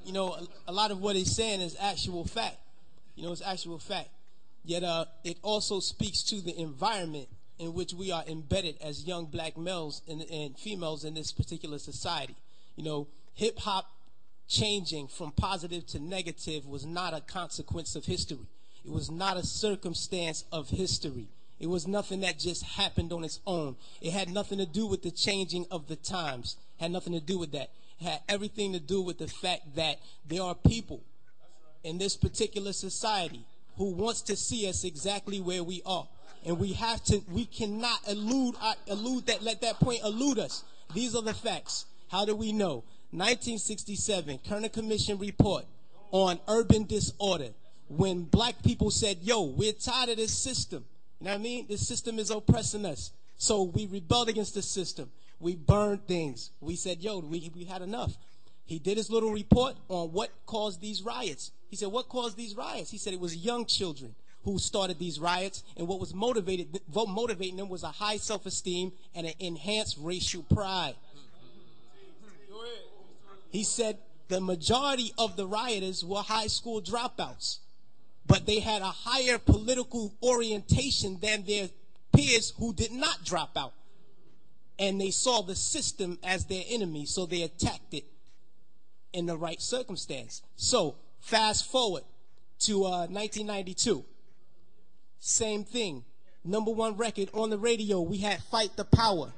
a lot of what he's saying is actual fact. It's actual fact. Yet it also speaks to the environment in which we are embedded as young black males and females in this particular society. Hip hop changing from positive to negative was not a consequence of history. It was not a circumstance of history. It was nothing that just happened on its own. It had nothing to do with the changing of the times. It had nothing to do with that. It had everything to do with the fact that there are people in this particular society who wants to see us exactly where we are. And we cannot let that point elude us. These are the facts. How do we know? 1967, Kerner Commission report on urban disorder. When black people said, yo, we're tired of this system. You know what I mean? This system is oppressing us. So we rebelled against the system. We burned things. We said, yo, we had enough. He did his little report on what caused these riots. He said, what caused these riots? He said it was young children who started these riots, and what was motivating them was a high self-esteem and an enhanced racial pride. He said the majority of the rioters were high school dropouts, but they had a higher political orientation than their peers who did not drop out. And they saw the system as their enemy, so they attacked it in the right circumstance. So fast forward to 1992. Same thing. #1 record on the radio. We had Fight the Power.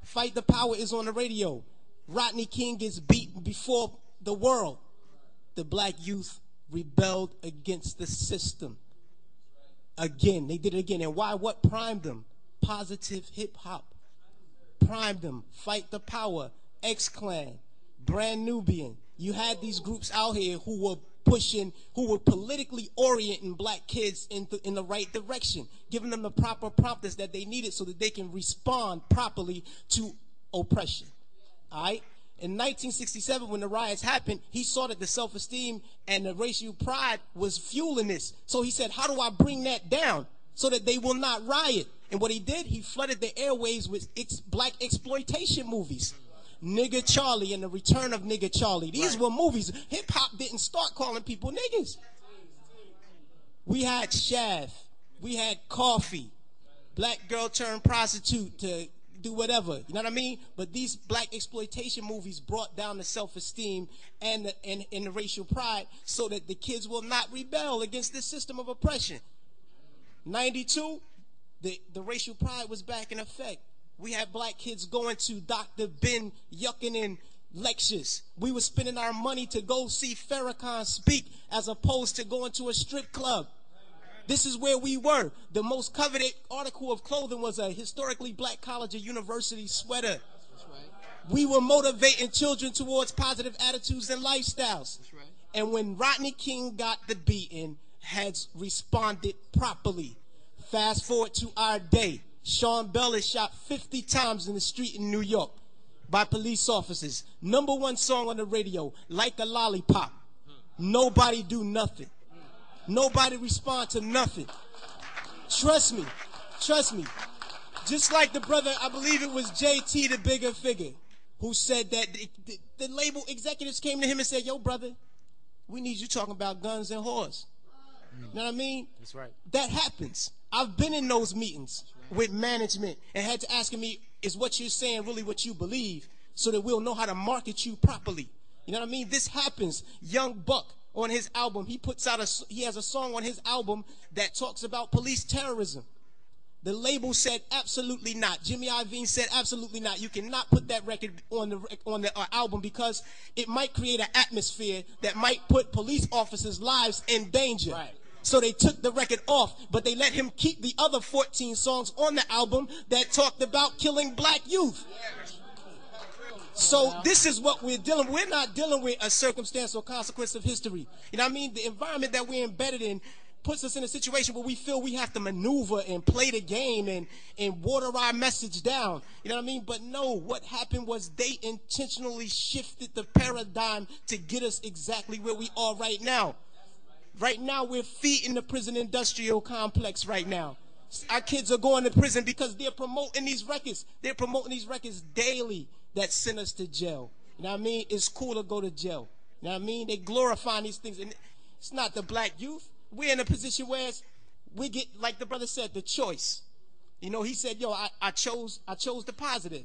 Fight the Power is on the radio. Rodney King gets beaten before the world. The black youth rebelled against the system. Again, they did it again. And why? What primed them? Positive hip hop. Primed them. Fight the Power. X-Clan. Brand Nubian. You had these groups out here who were pushing, who were politically orienting black kids in the right direction, giving them the proper prompters that they needed so that they can respond properly to oppression. All right? In 1967, when the riots happened, he saw that the self-esteem and the racial pride was fueling this. So he said, how do I bring that down so that they will not riot? And what he did, he flooded the airwaves with black exploitation movies. Nigga Charlie and the Return of Nigga Charlie. These were movies. Hip-hop didn't start calling people niggas. We had Shaft. We had Coffee. Black girl turned prostitute to do whatever. You know what I mean? But these black exploitation movies brought down the self-esteem and the racial pride so that the kids will not rebel against this system of oppression. 92, the racial pride was back in effect. We had black kids going to Dr. Ben Yuckinen lectures. We were spending our money to go see Farrakhan speak as opposed to going to a strip club. This is where we were. The most coveted article of clothing was a historically black college or university sweater. We were motivating children towards positive attitudes and lifestyles. And when Rodney King got the beating, heads responded properly. Fast forward to our day. Sean Bell is shot 50 times in the street in New York by police officers. #1 song on the radio, Like a Lollipop. Nobody do nothing. Nobody respond to nothing. Trust me. Trust me. Just like the brother, I believe it was JT, the bigger figure, who said that the label executives came to him and said, yo, brother, we need you talking about guns and whores. You know what I mean? That's right. That happens. I've been in those meetings with management and had to ask me, is what you're saying really what you believe, so that we'll know how to market you properly? You know what I mean? This happens. Young Buck on his album, he has a song on his album that talks about police terrorism. The label said absolutely not. Jimmy Iovine said absolutely not. You cannot put that record on the album because it might create an atmosphere that might put police officers' lives in danger. Right. So they took the record off, but they let him keep the other 14 songs on the album that talked about killing black youth. So this is what we're dealing with. We're not dealing with a circumstance or consequence of history. You know what I mean? The environment that we're embedded in puts us in a situation where we feel we have to maneuver and play the game and water our message down. You know what I mean? But no, what happened was they intentionally shifted the paradigm to get us exactly where we are right now. Right now, we're feeding the prison industrial complex right now. Our kids are going to prison because they're promoting these records. They're promoting these records daily that send us to jail. You know what I mean? It's cool to go to jail. You know what I mean? They glorifying these things. And it's not the black youth. We're in a position where we get, like the brother said, the choice. You know, he said, yo, I chose the positive.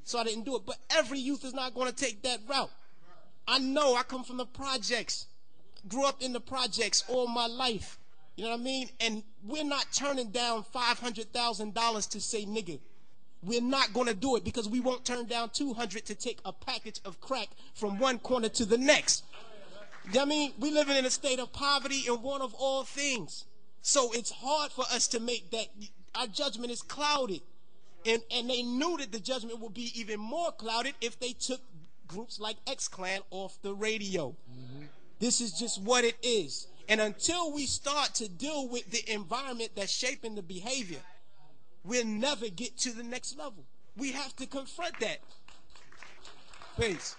So I didn't do it. But every youth is not going to take that route. I know I come from the projects. Grew up in the projects all my life. You know what I mean? And we're not turning down $500,000 to say nigga. We're not going to do it because we won't turn down $200 to take a package of crack from one corner to the next. You know what I mean? We living in a state of poverty and want of all things. So it's hard for us to make that. Our judgment is clouded. And they knew that the judgment would be even more clouded if they took groups like X-Clan off the radio. Mm-hmm. This is just what it is. And until we start to deal with the environment that's shaping the behavior, we'll never get to the next level. We have to confront that. Peace.